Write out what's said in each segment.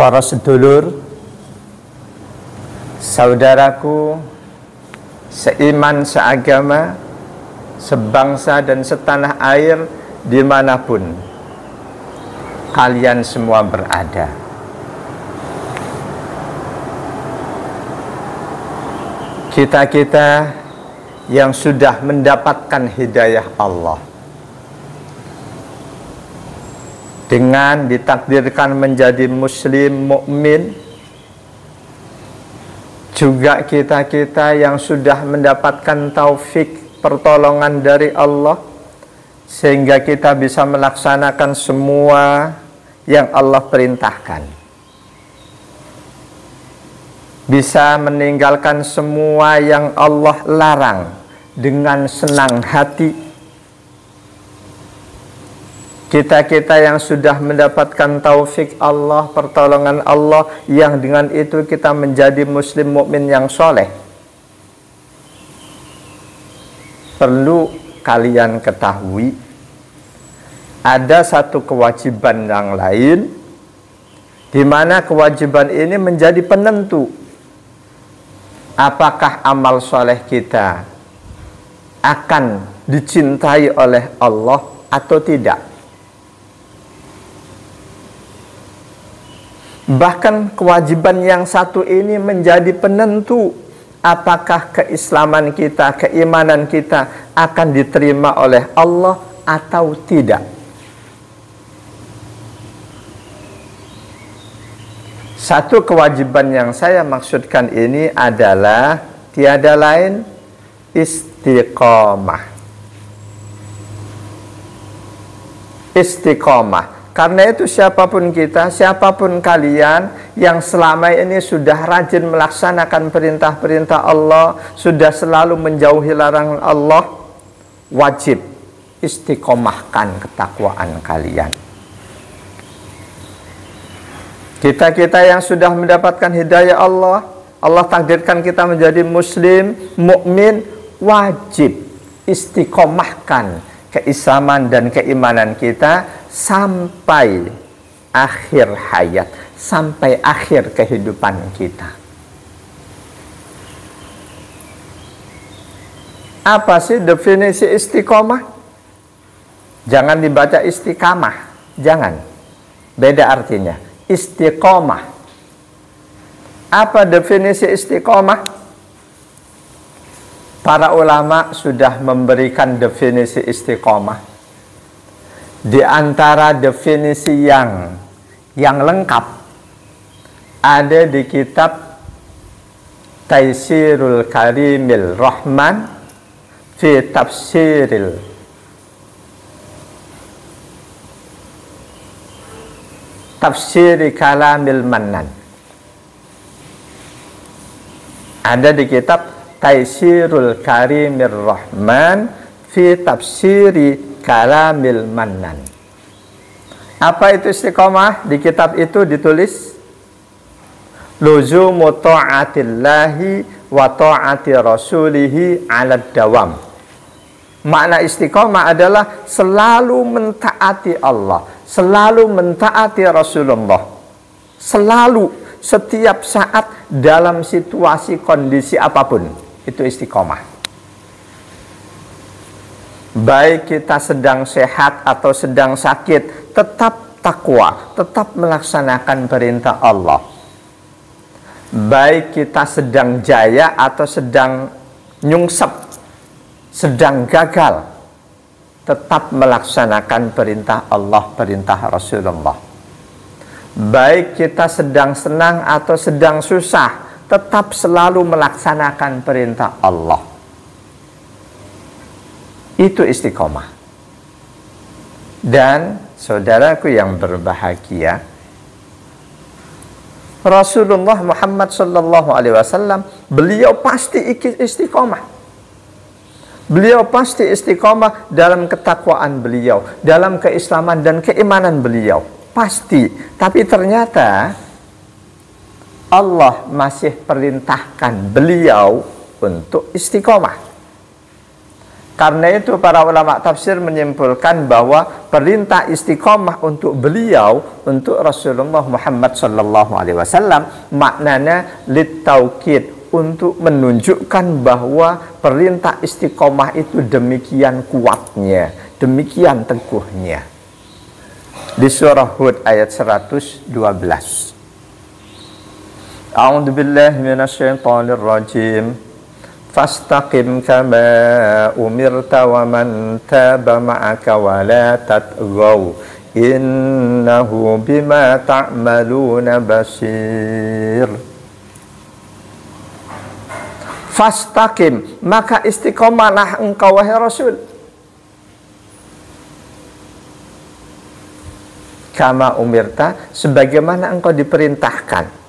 Para sedulur, saudaraku, seiman, seagama, sebangsa dan setanah air, dimanapun kalian semua berada. Kita-kita yang sudah mendapatkan hidayah Allah, dengan ditakdirkan menjadi muslim mukmin, juga kita-kita yang sudah mendapatkan taufik pertolongan dari Allah sehingga kita bisa melaksanakan semua yang Allah perintahkan, bisa meninggalkan semua yang Allah larang dengan senang hati. Kita-kita yang sudah mendapatkan taufik Allah, pertolongan Allah, yang dengan itu kita menjadi muslim mukmin yang soleh, perlu kalian ketahui ada satu kewajiban yang lain, di mana kewajiban ini menjadi penentu apakah amal soleh kita akan dicintai oleh Allah atau tidak. Bahkan kewajiban yang satu ini menjadi penentu apakah keislaman kita, keimanan kita akan diterima oleh Allah atau tidak. Satu kewajiban yang saya maksudkan ini adalah tiada lain istiqomah. Istiqomah. Karena itu siapapun kita, siapapun kalian yang selama ini sudah rajin melaksanakan perintah-perintah Allah, sudah selalu menjauhi larangan Allah, wajib istiqomahkan ketakwaan kalian. Kita-kita yang sudah mendapatkan hidayah Allah, Allah takdirkan kita menjadi muslim, mukmin, wajib istiqomahkan keislaman dan keimanan kita sampai akhir hayat, sampai akhir kehidupan kita. Apa sih definisi istiqomah? Jangan dibaca istiqamah, jangan. Beda artinya. Istiqomah. Apa definisi istiqomah? Para ulama sudah memberikan definisi istiqomah. Di antara definisi yang lengkap ada di kitab Taisirul Karimil Rahman fi Tafsiri Kalamil Mannan. Ada di kitab Taisirul Karimir Rahman fi Tafsiri Kalamil Mannan. Apa itu istiqomah? Di kitab itu ditulis luzumu ta'atillahi wa ta'ati rasulihi 'alad dawam. Makna istiqomah adalah selalu mentaati Allah, selalu mentaati Rasulullah, selalu, setiap saat, dalam situasi kondisi apapun. Itu istiqomah. Baik kita sedang sehat atau sedang sakit, tetap takwa, tetap melaksanakan perintah Allah. Baik kita sedang jaya atau sedang nyungsep, sedang gagal, tetap melaksanakan perintah Allah, perintah Rasulullah. Baik kita sedang senang atau sedang susah, tetap selalu melaksanakan perintah Allah. Itu istiqomah. Dan saudaraku yang berbahagia, Rasulullah Muhammad sallallahu alaihi wasallam, beliau pasti istiqomah. Beliau pasti istiqomah dalam ketakwaan beliau, dalam keislaman dan keimanan beliau. Pasti. Tapi ternyata Allah masih perintahkan beliau untuk istiqomah. Karena itu para ulama tafsir menyimpulkan bahwa perintah istiqomah untuk beliau, untuk Rasulullah Muhammad sallallahu alaihi wasallam, maknanya litaukid, untuk menunjukkan bahwa perintah istiqomah itu demikian kuatnya, demikian teguhnya. Di surah Hud ayat 112. A'udzu billahi minasyaitonir rajim. Fastaqim kama umirta wa man taba ma'aka wa la tatghaw innahu bima ta'maluna basir. Fastaqim, maka istiqomahlah engkau wahai Rasul, kama umirta, sebagaimana engkau diperintahkan,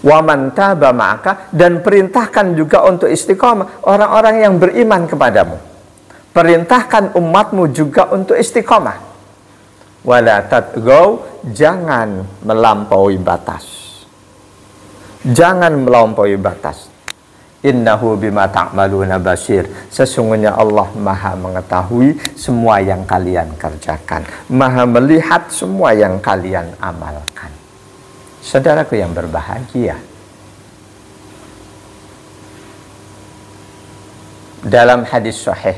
wa man taba ma'aka, dan perintahkan juga untuk istiqomah orang-orang yang beriman kepadamu. Perintahkan umatmu juga untuk istiqomah. Wala tatghaw, jangan melampaui batas. Jangan melampaui batas. Innahu bima ta'maluna basir. Sesungguhnya Allah Maha mengetahui semua yang kalian kerjakan, Maha melihat semua yang kalian amalkan. Saudaraku yang berbahagia, dalam hadis sahih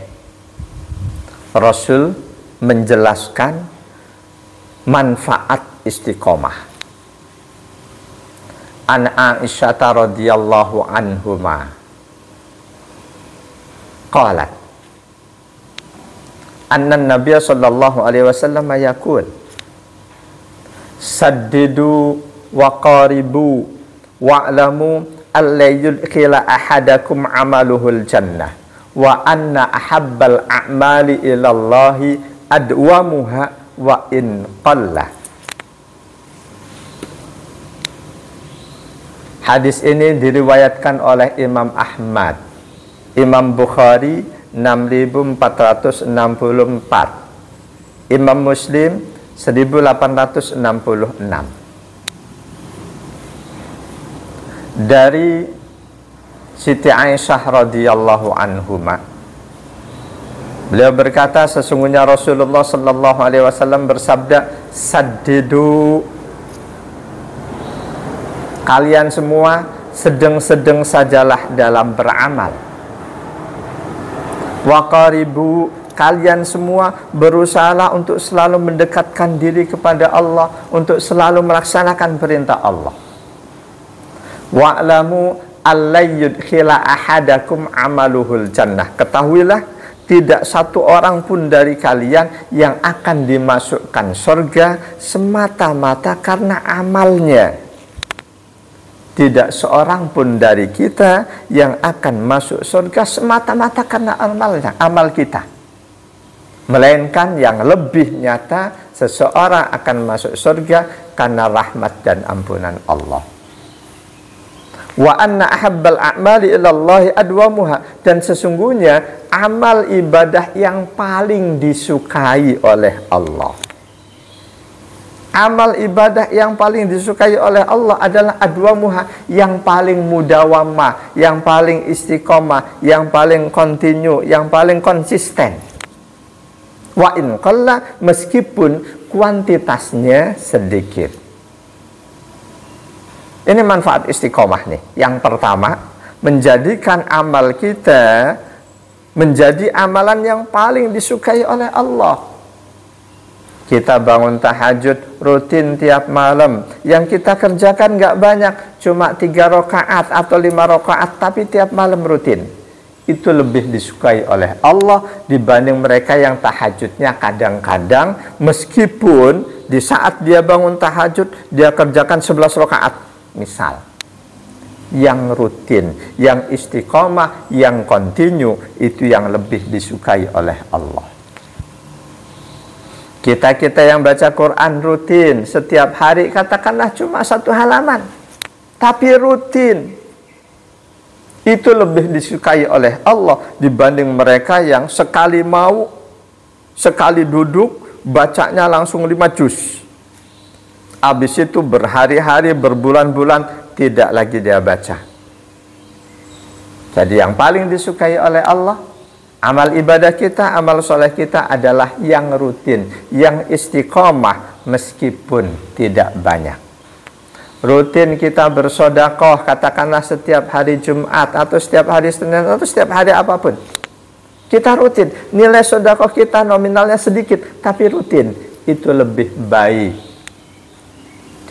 Rasul menjelaskan manfaat istiqomah. An Aisyah radhiyallahu anhuma qalat anna an-nabiy sallallahu alaihi wasallam yaqul saddidu wa qaribu wa'lamu alla yudkhila ahadakum amaluhul jannah wa anna ahabbal a'mali ilallahi adwamuha wa in qalla. Hadis ini diriwayatkan oleh Imam Ahmad, Imam Bukhari 6464, Imam Muslim 1866. Dari Siti Aisyah radhiyallahu anhuma, beliau berkata, sesungguhnya Rasulullah sallallahu alaihi wasallam bersabda, saddidu, kalian semua sedang-sedang sajalah dalam beramal. Wa qaribu, kalian semua berusahalah untuk selalu mendekatkan diri kepada Allah, untuk selalu melaksanakan perintah Allah. Wa'lamu allayyudkhila ahadakum amaluhul jannah, ketahuilah tidak satu orang pun dari kalian yang akan dimasukkan surga semata-mata karena amalnya. Tidak seorang pun dari kita yang akan masuk surga semata-mata karena amalnya, amal kita. Melainkan yang lebih nyata, seseorang akan masuk surga karena rahmat dan ampunan Allah. Wa anna ahabbal a'mali ilallahi adwamuha, dan sesungguhnya amal ibadah yang paling disukai oleh Allah, amal ibadah yang paling disukai oleh Allah adalah adwamuha, yang paling mudawamah, yang paling istiqomah, yang paling kontinu, yang paling konsisten. Wa in qalla, meskipun kuantitasnya sedikit. Ini manfaat istiqomah nih. Yang pertama, menjadikan amal kita menjadi amalan yang paling disukai oleh Allah. Kita bangun tahajud rutin tiap malam. Yang kita kerjakan nggak banyak, cuma 3 rakaat atau 5 rakaat, tapi tiap malam rutin. Itu lebih disukai oleh Allah dibanding mereka yang tahajudnya kadang-kadang, meskipun di saat dia bangun tahajud dia kerjakan 11 rakaat misal. Yang rutin, yang istiqomah, yang kontinu, itu yang lebih disukai oleh Allah. Kita yang baca Quran rutin setiap hari, katakanlah cuma 1 halaman, tapi rutin, itu lebih disukai oleh Allah dibanding mereka yang sekali mau, sekali duduk, bacanya langsung 5 juz. Habis itu berhari-hari, berbulan-bulan tidak lagi dia baca. Jadi yang paling disukai oleh Allah Amal ibadah kita, amal soleh kita adalah yang rutin, yang istiqomah meskipun tidak banyak. Rutin kita bersodakoh, katakanlah setiap hari Jumat atau setiap hari Senin atau setiap hari apapun. Kita rutin, nilai sodakoh kita nominalnya sedikit, tapi rutin. Itu lebih baik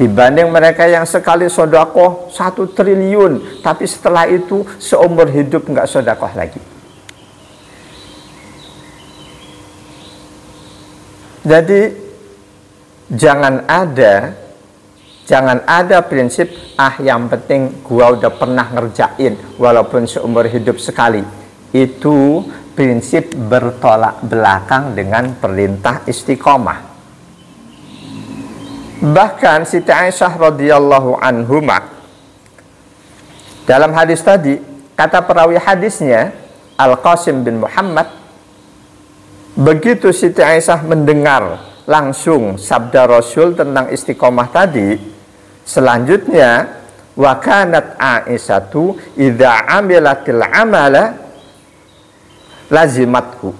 dibanding mereka yang sekali sodakoh 1 triliun, tapi setelah itu seumur hidup nggak sodakoh lagi. Jadi jangan ada prinsip yang penting gua udah pernah ngerjain walaupun seumur hidup sekali. Itu prinsip bertolak belakang dengan perintah istiqomah. Bahkan Siti Aisyah radhiyallahu anhuma dalam hadis tadi, kata perawi hadisnya Al-Qasim bin Muhammad, begitu Siti Aisyah mendengar langsung sabda Rasul tentang istiqomah tadi, selanjutnya wa kanat Aisyatu idza amilatil amala lazimathu.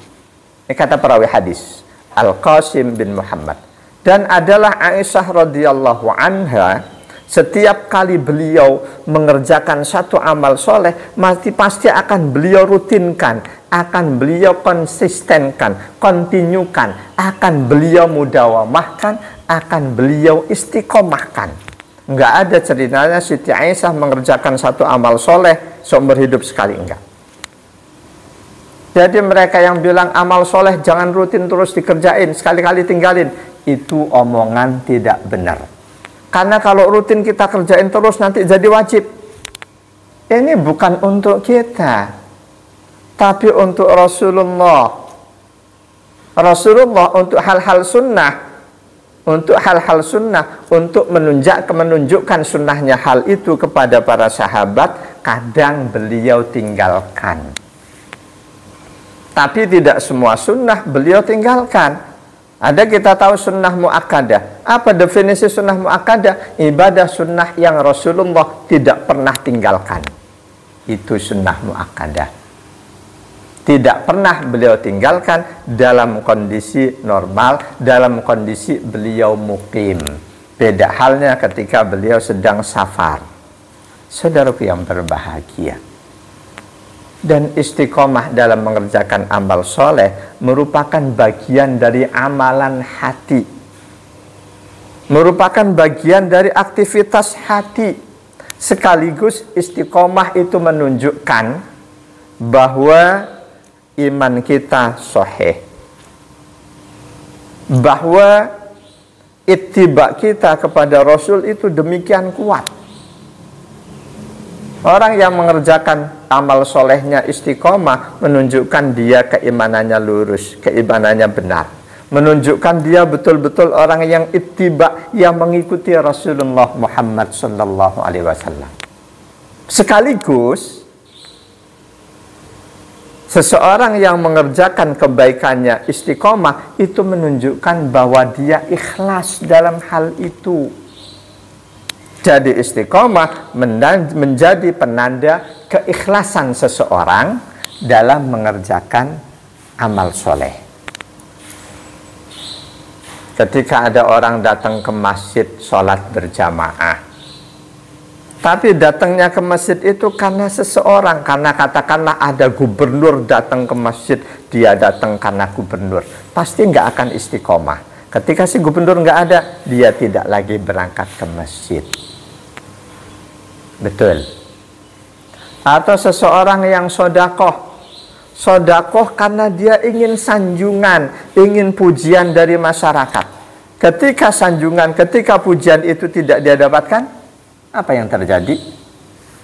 Ini kata perawi hadis Al-Qasim bin Muhammad. Dan adalah Aisyah radhiyallahu anha, setiap kali beliau mengerjakan satu amal soleh, pasti akan beliau rutinkan, akan beliau konsistenkan, kontinukan, akan beliau mudawamahkan, akan beliau istiqomahkan. Enggak ada ceritanya Siti Aisyah mengerjakan satu amal soleh seumur hidup sekali, enggak. Jadi mereka yang bilang amal soleh jangan rutin terus dikerjain, sekali-kali tinggalin, itu omongan tidak benar. Karena kalau rutin kita kerjain terus nanti jadi wajib. Ini bukan untuk kita, tapi untuk Rasulullah. Rasulullah untuk hal-hal sunnah, untuk menunjukkan sunnahnya hal itu kepada para sahabat, kadang beliau tinggalkan. Tapi tidak semua sunnah beliau tinggalkan. Ada kita tahu sunnah muakkadah. Apa definisi sunnah muakkadah? Ibadah sunnah yang Rasulullah tidak pernah tinggalkan. Itu sunnah muakkadah. Tidak pernah beliau tinggalkan dalam kondisi normal, dalam kondisi beliau mukim. Beda halnya ketika beliau sedang safar. Saudaraku yang berbahagia. Dan istiqomah dalam mengerjakan amal soleh merupakan bagian dari amalan hati, merupakan bagian dari aktivitas hati. Sekaligus istiqomah itu menunjukkan bahwa iman kita sahih, bahwa ittiba kita kepada Rasul itu demikian kuat. Orang yang mengerjakan amal solehnya istiqomah menunjukkan dia keimanannya lurus, keimanannya benar. Menunjukkan dia betul-betul orang yang ittiba, yang mengikuti Rasulullah Muhammad sallallahu alaihi wasallam. Sekaligus seseorang yang mengerjakan kebaikannya istiqomah itu menunjukkan bahwa dia ikhlas dalam hal itu. Jadi istiqomah menjadi penanda keikhlasan seseorang dalam mengerjakan amal soleh. Ketika ada orang datang ke masjid sholat berjamaah, tapi datangnya ke masjid itu karena seseorang, karena katakanlah ada gubernur datang ke masjid, dia datang karena gubernur, pasti nggak akan istiqomah. Ketika si gubernur nggak ada, dia tidak lagi berangkat ke masjid. Betul. Atau seseorang yang sodakoh karena dia ingin sanjungan, ingin pujian dari masyarakat. Ketika sanjungan, ketika pujian itu tidak dia dapatkan, apa yang terjadi?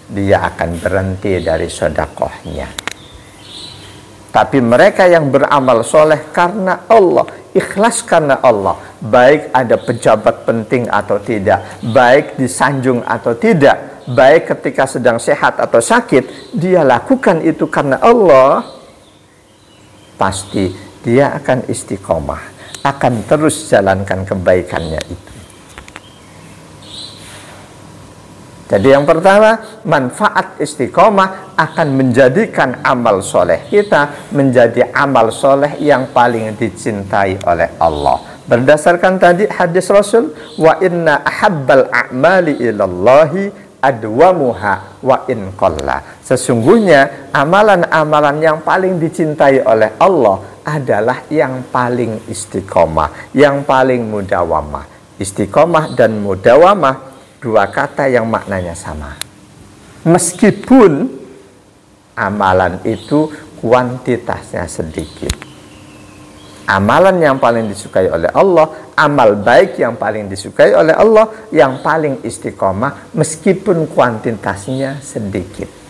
Dia akan berhenti dari sodakohnya. Tapi mereka yang beramal soleh karena Allah, ikhlas karena Allah, baik ada pejabat penting atau tidak, baik disanjung atau tidak, baik ketika sedang sehat atau sakit, dia lakukan itu karena Allah, pasti dia akan istiqomah, akan terus jalankan kebaikannya itu. Jadi yang pertama, manfaat istiqomah akan menjadikan amal soleh kita menjadi amal soleh yang paling dicintai oleh Allah. Berdasarkan tadi hadis Rasul, wa inna ahabbal a'mali ilallahi adwamuha wa in qalla. Sesungguhnya amalan-amalan yang paling dicintai oleh Allah adalah yang paling istiqomah, yang paling mudawamah. Istiqomah dan mudawamah dua kata yang maknanya sama. Meskipun amalan itu kuantitasnya sedikit. Amalan yang paling disukai oleh Allah, amal baik yang paling disukai oleh Allah, yang paling istiqomah meskipun kuantitasnya sedikit.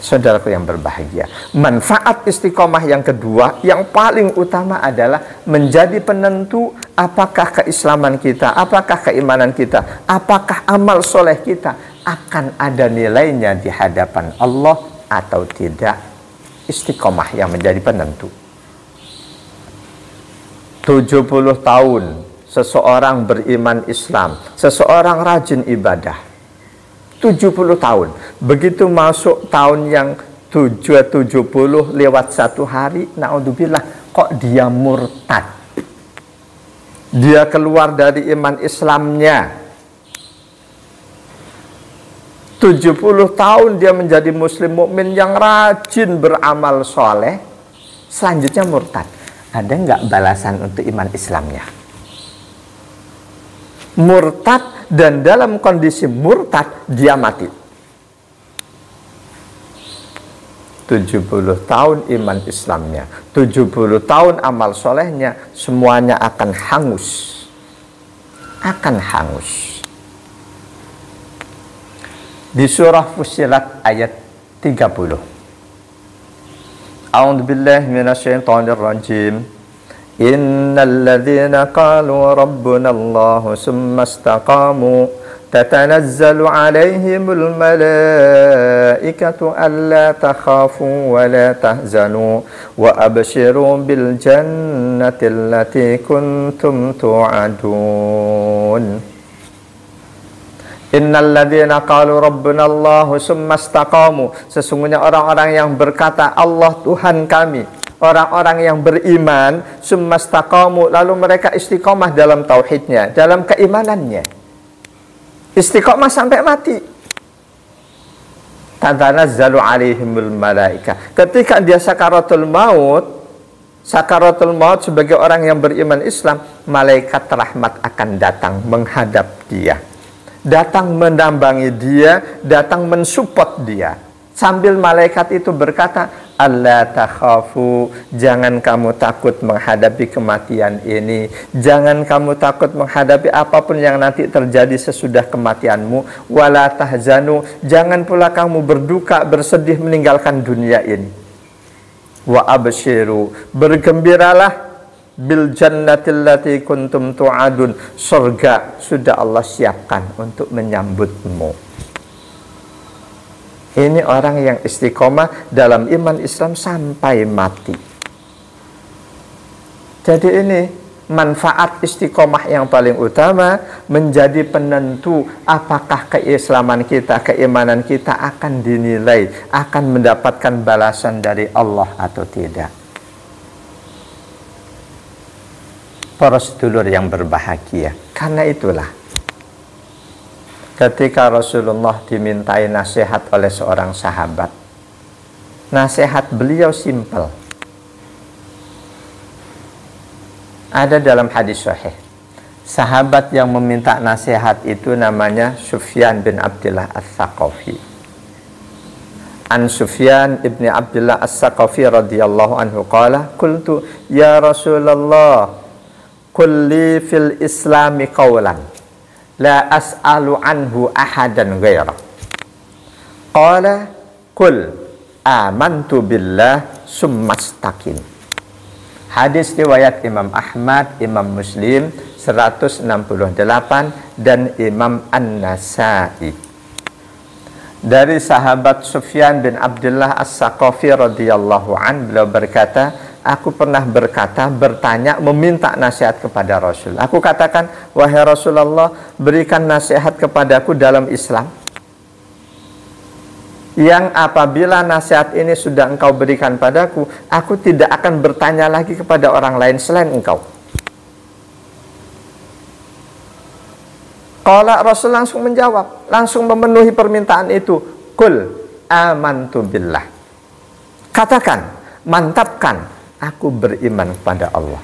Saudaraku yang berbahagia, manfaat istiqomah yang kedua, yang paling utama adalah menjadi penentu apakah keislaman kita, apakah keimanan kita, apakah amal soleh kita akan ada nilainya di hadapan Allah atau tidak. Istiqomah yang menjadi penentu. 70 tahun seseorang beriman Islam, seseorang rajin ibadah. 70 tahun, begitu masuk tahun yang 70 lewat 1 hari, naudzubillah, kok dia murtad, dia keluar dari iman Islamnya. 70 tahun dia menjadi muslim mukmin yang rajin beramal soleh, selanjutnya murtad. Ada nggak balasan untuk iman Islamnya? Murtad, dan dalam kondisi murtad dia mati. 70 tahun iman Islamnya, 70 tahun amal solehnya, semuanya akan hangus. Akan hangus. Di surah Fussilat ayat 30. A'udzubillahi minasyaitonir rajim. Innal ladzina qalu rabbuna Allah summa istaqamu tatanazzalu 'alaihimul malaikatu alla takhafu wa la tahzanu wa abshiru bil jannati allati kuntum tu'adun. Innal ladzina qalu rabbuna Allah summa istaqamu, sesungguhnya orang-orang yang berkata Allah Tuhan kami, orang-orang yang beriman, summa istaqamu, lalu mereka istiqomah dalam tauhidnya, dalam keimanannya, istiqomah sampai mati. Tatanazzalu alaihimul malaika, ketika dia sakaratul maut sebagai orang yang beriman Islam, malaikat rahmat akan datang menghadap dia, datang menambangi dia, datang mensupport dia, sambil malaikat itu berkata, Allah takhafu, jangan kamu takut menghadapi kematian ini, jangan kamu takut menghadapi apapun yang nanti terjadi sesudah kematianmu, wala tahzanu, jangan pula kamu berduka, bersedih meninggalkan dunia ini. Wa abshiru, bergembiralah, bil jannatil lati kuntum tu'adun, surga sudah Allah siapkan untuk menyambutmu. Ini orang yang istiqomah dalam iman Islam sampai mati. Jadi ini manfaat istiqomah yang paling utama, menjadi penentu apakah keislaman kita, keimanan kita akan dinilai, akan mendapatkan balasan dari Allah atau tidak. Para sedulur yang berbahagia, karena itulah ketika Rasulullah dimintai nasihat oleh seorang sahabat, nasihat beliau simpel. Ada dalam hadis sahih, sahabat yang meminta nasihat itu namanya Sufyan bin Abdullah As-Saqafi. An Sufyan ibn Abdullah As-Saqafi radhiyallahu anhu qala, qultu ya Rasulullah, kulli fil islami qawlan la as'alu anhu ahadan ghaira. Qala qul amantu billah summastaqim. Hadis riwayat Imam Ahmad, Imam Muslim 168 dan Imam An-Nasa'i. Dari sahabat Sufyan bin Abdullah As-Saqafi radhiyallahu an, beliau berkata, aku pernah bertanya, meminta nasihat kepada Rasul. Aku katakan, wahai Rasulullah, berikan nasihat kepadaku dalam Islam, yang apabila nasihat ini sudah engkau berikan padaku, aku tidak akan bertanya lagi kepada orang lain selain engkau. Qala, Rasul langsung menjawab, langsung memenuhi permintaan itu. Qul amantu billah. Katakan, mantapkan, aku beriman kepada Allah.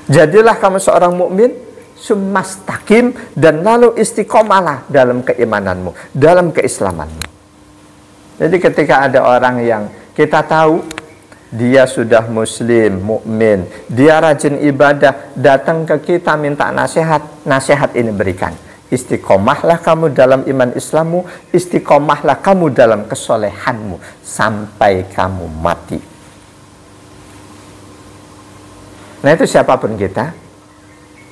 Jadilah kamu seorang mukmin, sumastaqim, dan lalu istiqomalah dalam keimananmu, dalam keislamanmu. Jadi ketika ada orang yang kita tahu dia sudah muslim, mukmin, dia rajin ibadah, datang ke kita minta nasihat, nasihat ini berikan. Istiqomahlah kamu dalam iman Islammu, istiqomahlah kamu dalam kesolehanmu sampai kamu mati. Nah, itu siapapun kita,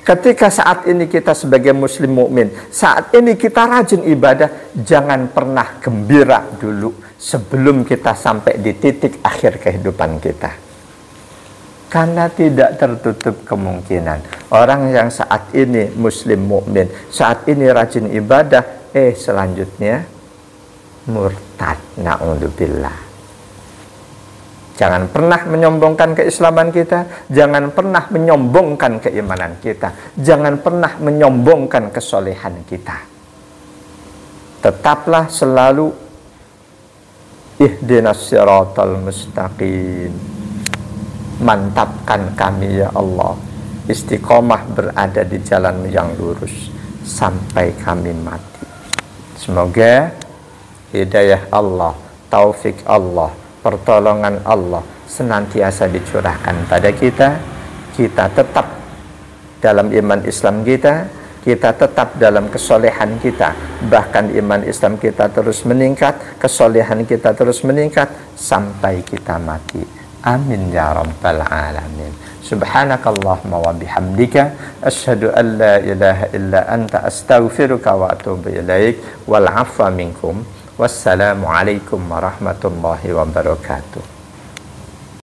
ketika saat ini kita sebagai muslim mukmin, saat ini kita rajin ibadah, jangan pernah gembira dulu sebelum kita sampai di titik akhir kehidupan kita. Karena tidak tertutup kemungkinan orang yang saat ini muslim mukmin, saat ini rajin ibadah, selanjutnya murtad, na'udzubillah. Jangan pernah menyombongkan keislaman kita, jangan pernah menyombongkan keimanan kita, jangan pernah menyombongkan kesolehan kita. Tetaplah selalu ihdinas siratal mustaqim. Mantapkan kami ya Allah, istiqomah berada di jalan yang lurus sampai kami mati. Semoga hidayah Allah, taufik Allah, pertolongan Allah senantiasa dicurahkan pada kita. Kita tetap dalam iman Islam kita, kita tetap dalam kesolehan kita, bahkan iman Islam kita terus meningkat, kesolehan kita terus meningkat sampai kita mati. Amin ya rabbal alamin. Subhanakallahumma wa bihamdika asyhadu an la ilaha illa anta astaghfiruka wa atubu ilaik wal afwa minkum. Wassalamualaikum warahmatullahi wabarakatuh.